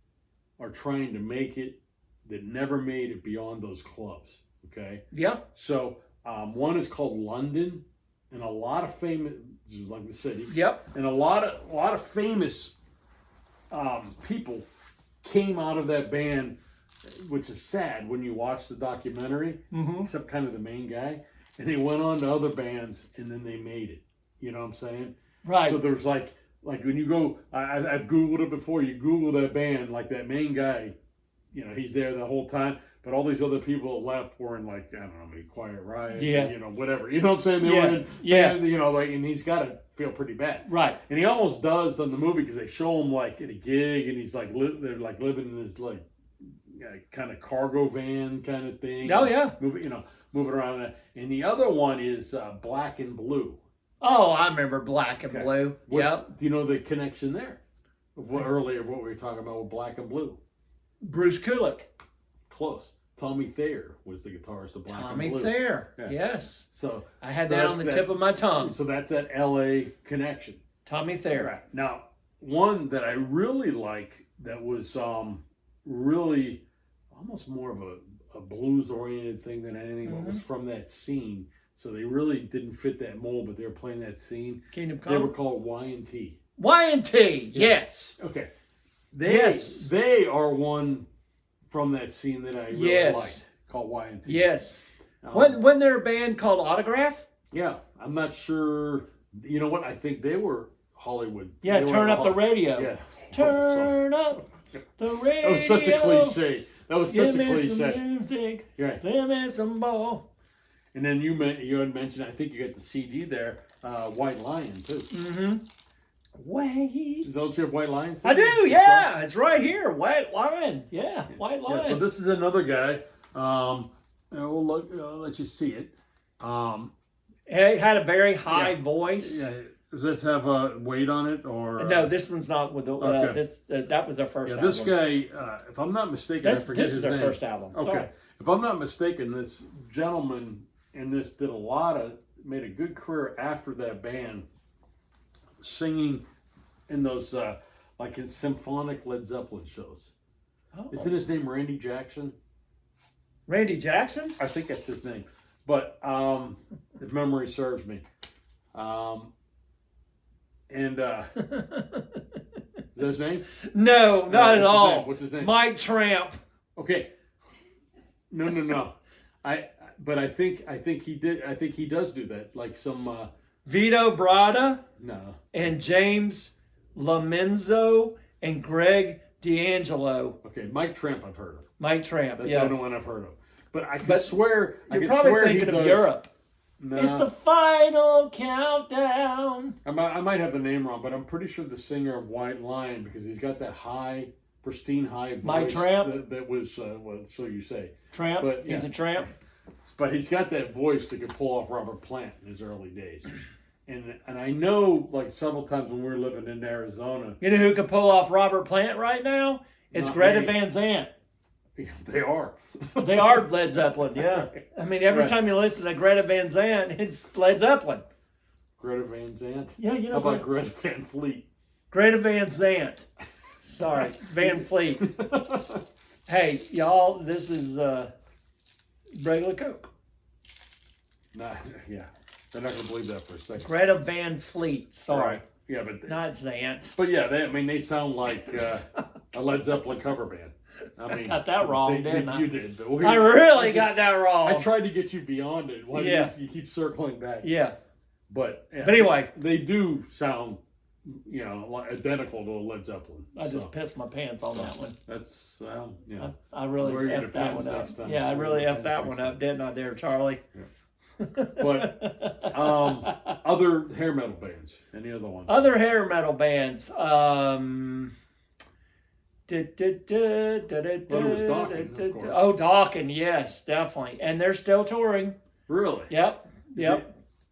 are trying to make it, that never made it beyond those clubs. Okay. Yeah. So one is called London, and a lot of famous, like the city. Yep. And a lot of famous people came out of that band, which is sad when you watch the documentary, Mm-hmm. except kind of the main guy. And they went on to other bands, and then they made it. You know what I'm saying? Right. So there's like when you go, I've Googled it before, you Google that band, like that main guy, he's there the whole time. But all these other people that left were in, like, I don't know, maybe Quiet Riot, Yeah. Whatever. You know what I'm saying? They were in, and he's got to feel pretty bad. Right. And he almost does on the movie because they show him, like, at a gig, and he's, like, they're, like, living in this, like, kind of cargo van kind of thing. Oh, yeah. Moving around. And the other one is Black and Blue. Oh, I remember Black and Okay. Blue. Yep. Do you know the connection there? of what earlier what we were talking about with Black and Blue. Bruce Kulick. Close. Tommy Thayer was the guitarist of Black Tommy and Blue. Thayer. Yeah. Yes. So I had that on the tip of my tongue. So that's that LA connection. Tommy Thayer. Right. Now, one that I really like that was really almost more of a blues oriented thing than anything, but was from that scene. So they really didn't fit that mold, but they were playing that scene. Kingdom They were Come. called Y&T. Y&T. Yes. Okay. Yes. They are one from that scene that I really liked, called Y&T. Yes. Wasn't there a band called Autograph? Yeah. I'm not sure. You know what? I think they were Hollywood. Yeah, They were turn up the Hollywood. radio. Yeah. Turn up the radio. That was such a cliche. That was such Give a me some cliche. music. Right. Give me some ball. And then you had mentioned, I think you got the CD there, White Lion too. Mm-hmm. Wait. Don't you have White Lion? I do, yeah. It's right here. White Lion. Yeah, White Lion. Yeah, so this is another guy. And we'll let you see it. He had a very high voice. Yeah. Does this have a weight on it or? No, this one's not with the. Okay. This that was their first. Yeah, album. this guy, if I'm not mistaken, I forget This his is their name. first album. Okay, Sorry. if I'm not mistaken, this gentleman in this made a good career after that band, singing in those like in symphonic Led Zeppelin shows. Oh. Isn't his name Randy Jackson? Randy Jackson? I think that's his name. But if memory serves me. And is that his name? No, not at What's his all. name? What's his name? Mike Tramp. Okay. No. But I think he did. I think he does do that. Like some. Vito Bratta No. and James Lamenzo and Greg D'Angelo. Okay, Mike Tramp I've heard of. Mike Tramp. That's yeah. the only one I've heard of. But I could swear. You're probably thinking of Europe. No. It's the final countdown. I might have the name wrong, but I'm pretty sure the singer of White Lion, because he's got that high, pristine high voice. Mike Tramp? That was, well, so you say. Tramp? But, He's yeah. a tramp? But he's got that voice that could pull off Robert Plant in his early days. And I know, like, several times when we were living in Arizona. You know who could pull off Robert Plant right now? It's Not Greta me. Van Zandt. They are. They are Led Zeppelin, yeah. I mean, every Right. time you listen to Greta Van Zandt, it's Led Zeppelin. Greta Van Zandt? Yeah, you know How about what? Greta Van Fleet? Greta Van Zandt. Sorry, Van Fleet. Hey, y'all, this is regular Coke. Nah, yeah. They're not going to believe that for a second. Greta Van Fleet. Sorry. Right. Yeah, but Not Zant. But yeah, they sound like a Led Zeppelin cover band. I mean, got that wrong, didn't I? You did. But I really got that wrong. I tried to get you beyond it. Why Yeah. you keep circling back? Yeah. But anyway. they do sound, like identical to a Led Zeppelin. I just pissed my pants on that one. That's I really Wear your effed that Depends one up. next time. Yeah, I Wear really your effed that Depends one next up, didn't I, there, Charlie? But other hair metal bands. Any other ones? Other hair metal bands. Dokken, of course. Oh, Dokken, yes, definitely. And they're still touring. Really? Yep.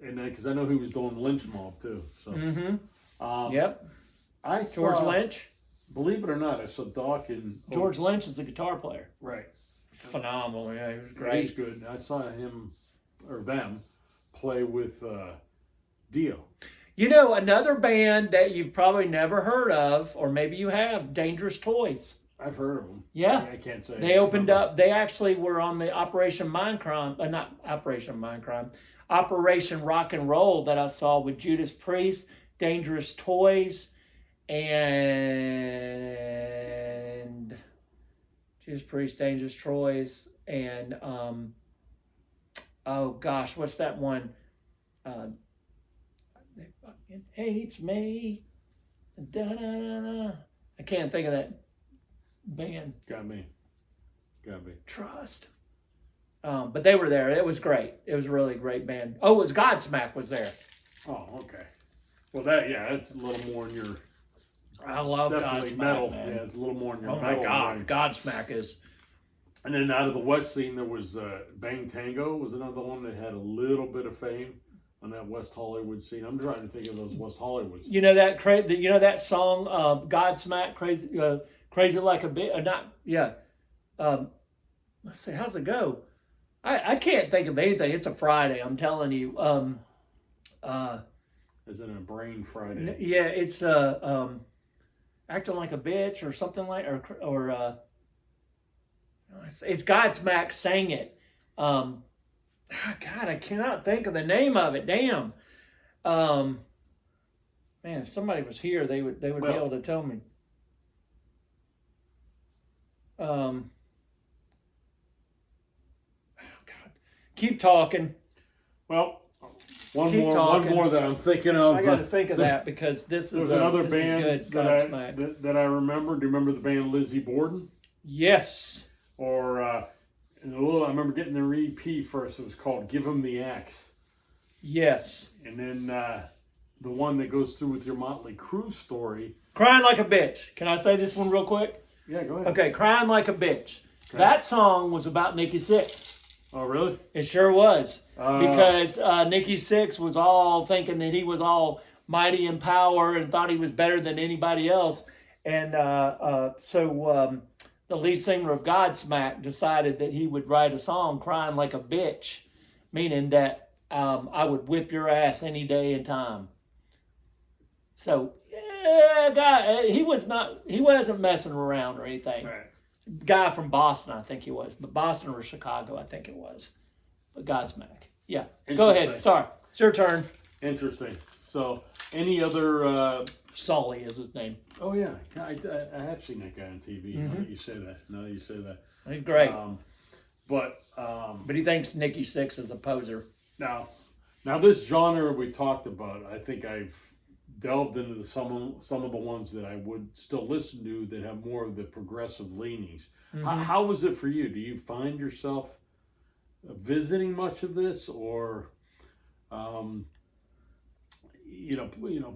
And because I know he was doing Lynch Mob too. So. Mm-hmm. Yep. I saw, George Lynch. Believe it or not, I saw Dokken. George Lynch is the guitar player. Right. Phenomenal. Yeah, he was He's great. good. I saw him or them play with Dio. You know, another band that you've probably never heard of, or maybe you have, Dangerous Toys. I've heard of them. Yeah. I can't say. They opened up, they actually were on the Operation Mindcrime, not Operation Mindcrime, Operation Rock and Roll that I saw with Judas Priest, Dangerous Toys, and Judas Priest, Dangerous Toys, and oh gosh, what's that one? They fucking hates me. Da-da-da-da. I can't think of that band. Got me. Trust. But they were there. It was great. It was a really great band. Oh, it was Godsmack was there. Oh, okay. Well, that's a little more in your I love definitely Godsmack, metal. man. Yeah, it's a little more in your Oh my metal. God, line. Godsmack is. And then out of the West scene, there was Bang Tango was another one that had a little bit of fame. on that West Hollywood scene. I'm trying to think of those West Hollywoods. You know that song, Godsmack, crazy like a bit, not yeah. Let's see, how's it go? I can't think of anything. It's a Friday. I'm telling you. Is it a Brain Friday? Yeah, it's acting like a bitch or something like or it's Godsmack sang it. God, I cannot think of the name of it. Damn. Man, if somebody was here, they would be able to tell me. Oh God, keep talking. Well, one more that I'm thinking of. I got to think of that because this is another this band is good. that I remember. Do you remember the band Lizzie Borden? Yes. Or I remember getting their EP first. It was called "Give 'Em the Axe." Yes. And then the one that goes through with your Motley Crue story, "Crying Like a Bitch." Can I say this one real quick? Yeah, go ahead. Okay, "Crying Like a Bitch." Okay. That song was about Nikki Sixx. Oh, really? It sure was. Because Nikki Sixx was all thinking that he was all mighty in power and thought he was better than anybody else. And so the lead singer of Godsmack decided that he would write a song crying like a bitch, meaning that I would whip your ass any day and time. So, yeah, guy, he wasn't messing around or anything. Right. Guy from Boston, I think he was, but Boston or Chicago, I think it was. But Godsmack. Yeah. Go ahead. Sorry. It's your turn. Interesting. So, any other... Sully is his name. Oh, yeah. I have seen that guy on TV. Now that you say that. He's great. But he thinks Nikki Sixx is a poser. Now this genre we talked about, I think I've delved into some of the ones that I would still listen to that have more of the progressive leanings. Mm-hmm. How was it for you? Do you find yourself visiting much of this, or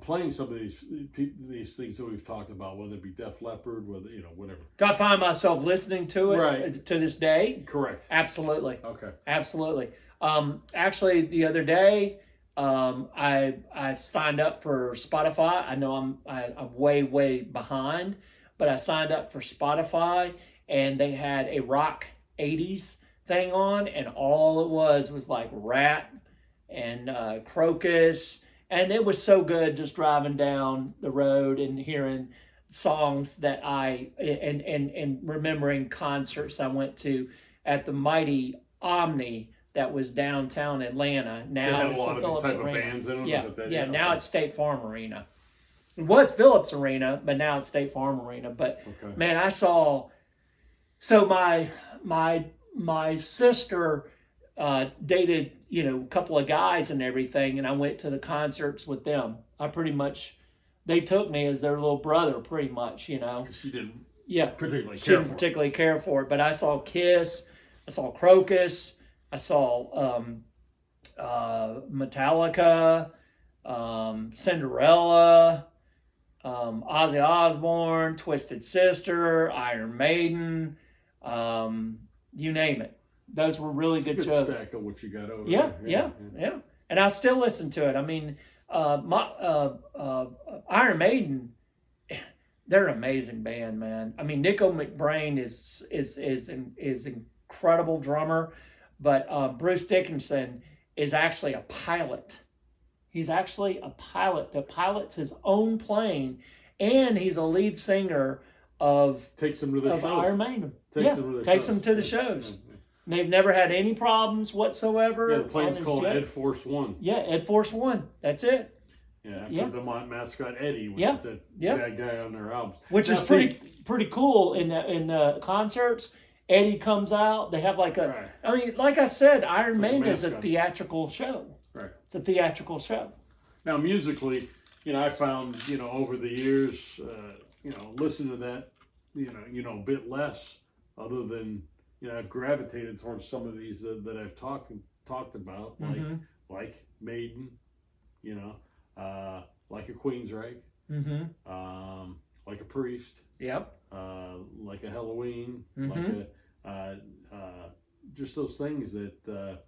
playing some of these things that we've talked about, whether it be Def Leppard, whether whatever? Do I find myself listening to it right. to this day? Correct. Absolutely. Okay. Absolutely. Actually, the other day, I signed up for Spotify. I know I'm way behind, but I signed up for Spotify, and they had a rock 80s thing on, and all it was like Rat and Crocus, and it was so good just driving down the road and hearing songs that and remembering concerts I went to at the mighty Omni that was downtown Atlanta. Now it's the Phillips Arena. Now it's State Farm Arena. It was Phillips Arena, but now it's State Farm Arena. But man, I saw. So my sister dated a couple of guys and everything, and I went to the concerts with them. They took me as their little brother, pretty much. She didn't. Particularly care for it. But I saw Kiss. I saw Crocus. I saw Metallica, Cinderella, Ozzy Osbourne, Twisted Sister, Iron Maiden, you name it. Those were really good shows. Stack of what you got over yeah, there. Yeah. And I still listen to it. I mean, Iron Maiden, they're an amazing band, man. I mean, Nico McBrain is incredible drummer. But Bruce Dickinson is actually a pilot. He's actually a pilot that pilots his own plane, and he's a lead singer of takes him to the shows. Iron Maiden. Takes them to the shows. Yeah. They've never had any problems whatsoever. Yeah, the plane's called Ed Force One. Yeah, Ed Force One. That's it. Yeah, after the mascot Eddie, which is that guy on their albums. Which is pretty cool in the concerts. Eddie comes out. They have like a. Right. I mean, like I said, Iron Maiden is a theatrical show. Right. It's a theatrical show. Now, musically, I found over the years, listening to that, a bit less. Other than I've gravitated towards some of these that I've talked about, like Maiden, like a Queensryche, like a Priest. Yep. Like a Halloween, like a just those things that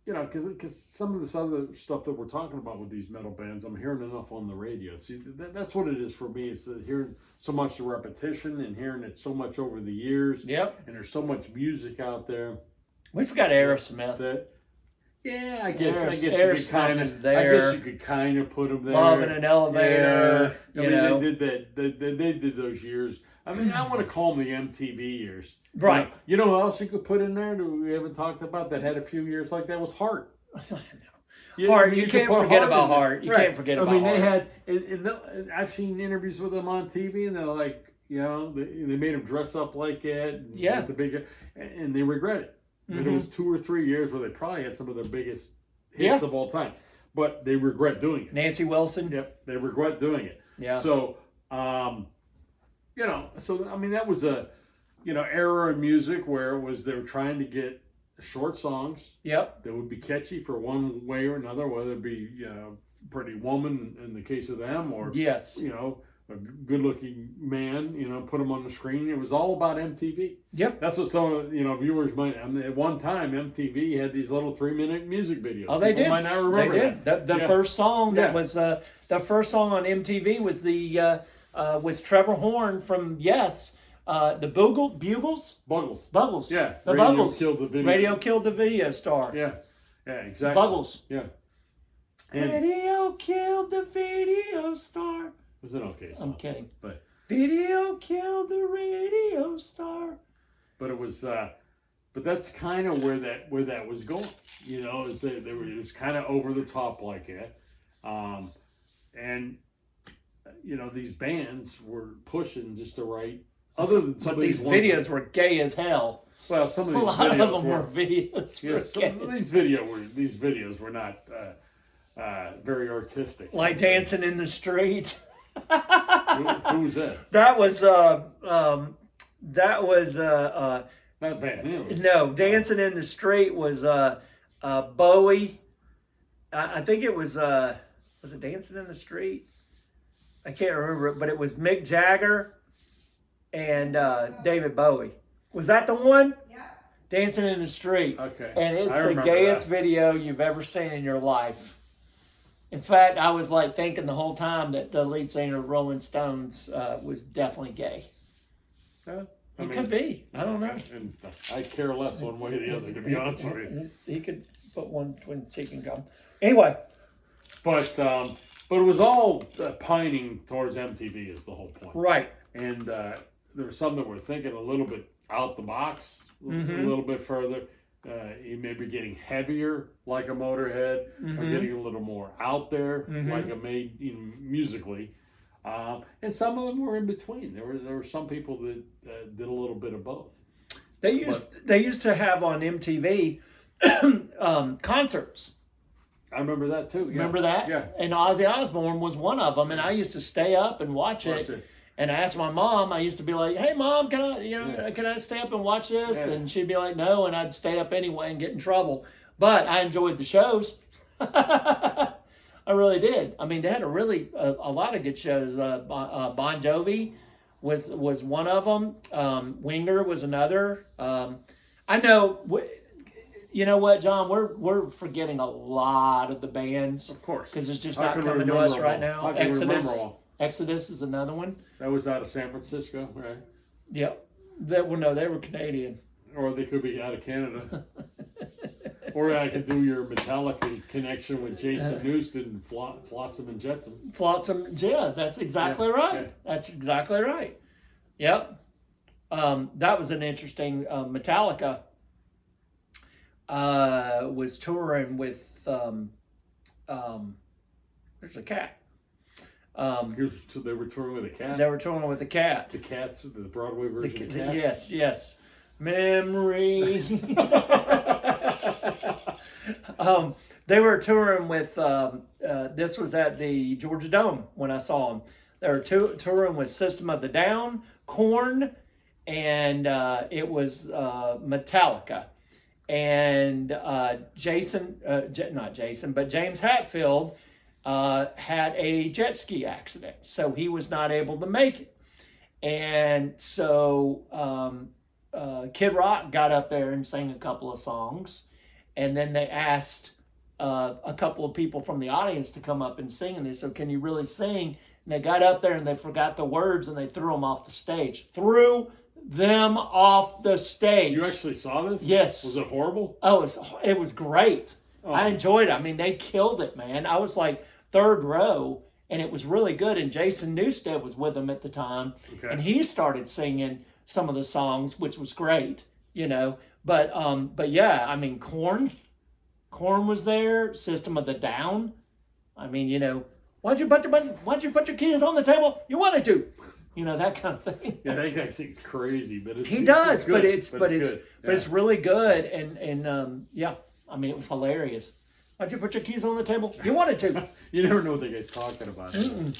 you know, because some of this other stuff that we're talking about with these metal bands, I'm hearing enough on the radio. See, that's what it is for me. It's hearing so much the repetition and hearing it so much over the years. Yep. And there's so much music out there. We forgot Aerosmith. Yeah, I guess you could kind of put them there. Love in an Elevator. Yeah. I mean, they did that. They did those years. I mean, I want to call them the MTV years. Right. You know who else you could put in there that we haven't talked about that had a few years like that was Heart. Heart, you can't forget about Heart. You can't forget about Heart. I mean, they had. I've seen interviews with them on TV, and they're like, you know, they made them dress up like that. Yeah. The big, and they regret it. And it was 2 or 3 years where they probably had some of their biggest hits of all time, but they regret doing it. Nancy Wilson. Yep, they regret doing it. Yeah. So, you know, I mean, that was a, you know, era of music where it was they were trying to get short songs. Yep. That would be catchy for one way or another, whether it be, you know, Pretty Woman in the case of them, or yes, you know, a good-looking man, you know, put him on the screen. It was all about MTV. Yep. That's what some, you know, viewers might. I mean, at one time, MTV had these little 3-minute music videos. Oh, they People did. might not remember they did. The first song that was the first song on MTV was was Trevor Horn from Yes. The Bugles. Buggles. Yeah. The Radio Buggles. Killed the video. Radio killed the video star. Yeah. Yeah. Exactly. Buggles. Yeah. And Radio killed the video star. it was an okay song. I'm kidding. But video killed the radio star. But it was. But that's kind of where that was going. You know, is it was kind of over the top like that, and you know these bands were pushing just the right. Other than some but of these videos were gay as hell. Well, some of these a lot videos of them were videos. Yeah, some of these videos were not very artistic. Like Dancing in the Street. Who was that? That was Not Van Halen. No, Dancing in the Street was Bowie. I think it was it Dancing in the Street? I can't remember it, but it was Mick Jagger and David Bowie. Was that the one? Yeah. Dancing in the Street. Okay. And it's I the remember gayest that. video you've ever seen in your life. In fact, I was like thinking the whole time that the lead singer of Rolling Stones was definitely gay. He could be. I don't know. And I care less one way or the other, to be honest with you. He could put one between cheek and gum. Anyway. But it was all pining towards MTV is the whole point. Right. And there were some that were thinking a little bit out the box, a little bit further. You may be getting heavier like a Motorhead, or getting a little more out there like a musically. And some of them were in between. There were some people that did a little bit of both. They used to have on MTV concerts. I remember that too. Yeah. Remember that? Yeah. And Ozzy Osbourne was one of them, and I used to stay up and watch it. And I asked my mom. I used to be like, "Hey, Mom, can I stay up and watch this?" Yeah. And she'd be like, "No," and I'd stay up anyway and get in trouble. But I enjoyed the shows. I really did. I mean, they had a lot of good shows. Bon Jovi was one of them. Winger was another. I know. You know what, John? We're forgetting a lot of the bands, Of course, because it's just not coming to us right now. I can remember all. Exodus is another one. That was out of San Francisco, right? Yep. They were Canadian. Or they could be out of Canada. Or I could do your Metallica connection with Jason Newsted and Flotsam and Jetsam. Flotsam, yeah, that's exactly right. Yeah. That's exactly right. Yep. That was an interesting. Metallica was touring with. There's a cat. So they were touring with a cat. They were touring with a cat. The Cats, the Broadway version of Cats. Yes. Memory. They were touring with. This was at the Georgia Dome when I saw them. They were touring with System of the Down, Korn, and it was Metallica. And James Hetfield had a jet ski accident, so he was not able to make it. And so Kid Rock got up there and sang a couple of songs, and then they asked a couple of people from the audience to come up and sing, and they said, "Can you really sing?" And they got up there and they forgot the words and they threw them off the stage. Threw them off the stage. You actually saw this? Yes. Was it horrible? Oh, it was great. Oh. I enjoyed it. I mean, they killed it, man. I was like third row, and it was really good. And Jason Newsted was with them at the time, and he started singing some of the songs, which was great, you know. But yeah, I mean, Korn was there. System of the Down. I mean, you know, why'd you put your keys on the table? You wanted to, you know, that kind of thing. Yeah, that guy sings crazy, but it's, he does, good. but it's really good, and yeah, I mean, it was hilarious. Why'd you put your keys on the table? You wanted to. You never know what the guy's talking about. All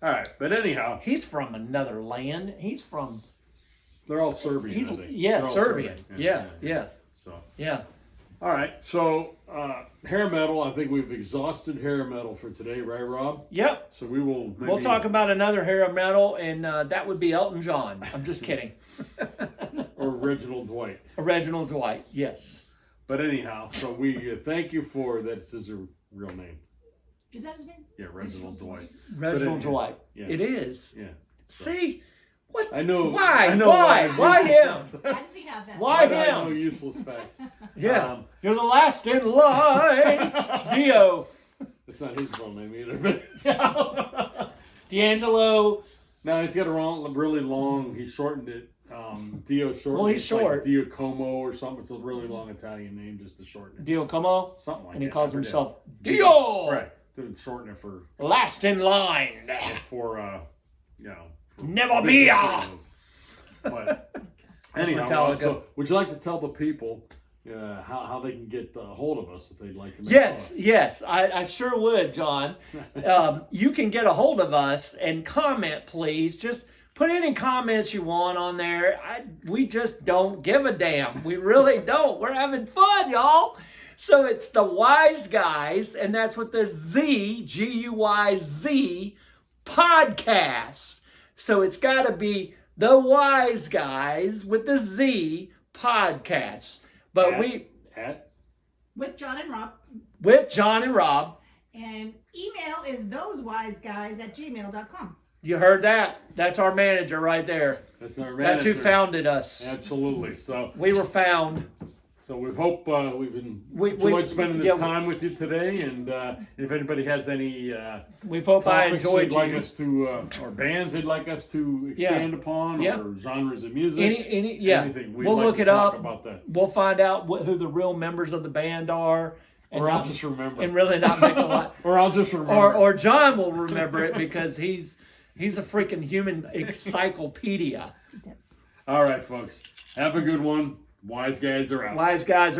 right, but anyhow, he's from another land. He's from. They're all Serbian. I think. Yeah, They're all Serbian. Yeah. So yeah. All right, so hair metal. I think we've exhausted hair metal for today, right, Rob? Yep. So we will. We'll talk about another hair metal, and that would be Elton John. I'm just kidding. Or Reginald Dwight. Reginald Dwight. Yes. But anyhow, so we thank you for that's his real name. Is that his name? Yeah, Reginald Dwight. Reginald Dwight. Yeah. It is. Yeah. So. See, what? I know. Why? I know Why him? Why does he have that? Why I know him? useless facts. Yeah. You're the last in line, Dio. That's not his real name either. But D'Angelo. no, he's got a really long. He shortened it. Dio shortened. Well, he's it's short. Like Giacomo or something. It's a really long Italian name just to shorten it. Dio Como. Something like that. And he calls I forget. himself Dio. Right. To shorten it for Last in line. you know. Never be a. But anyhow, Rob, so would you like to tell the people how they can get a hold of us if they'd like to make Yes, I sure would, John. You can get a hold of us and comment, please. Just put any comments you want on there. We just don't give a damn. We really don't. We're having fun, y'all. So it's the Wise Guys, and that's with the Z, Guyz, podcast. So it's got to be the Wise Guys with the Z podcast. But with John and Rob. With John and Rob. And email is thosewiseguys@gmail.com. You heard that? That's our manager right there. That's our manager. That's who founded us. Absolutely. So we were found. So we hope we've enjoyed spending this time with you today, and if anybody has any we hope I enjoyed like us to or bands they'd like us to expand upon, or genres of music, anything, we'll look it up. About that. We'll find out who the real members of the band are. Or I'll just remember. And really not make a lot. Or I'll just remember. Or John will remember it because he's a freaking human encyclopedia. All right, folks. Have a good one. Wise Guys are out. Wise Guys are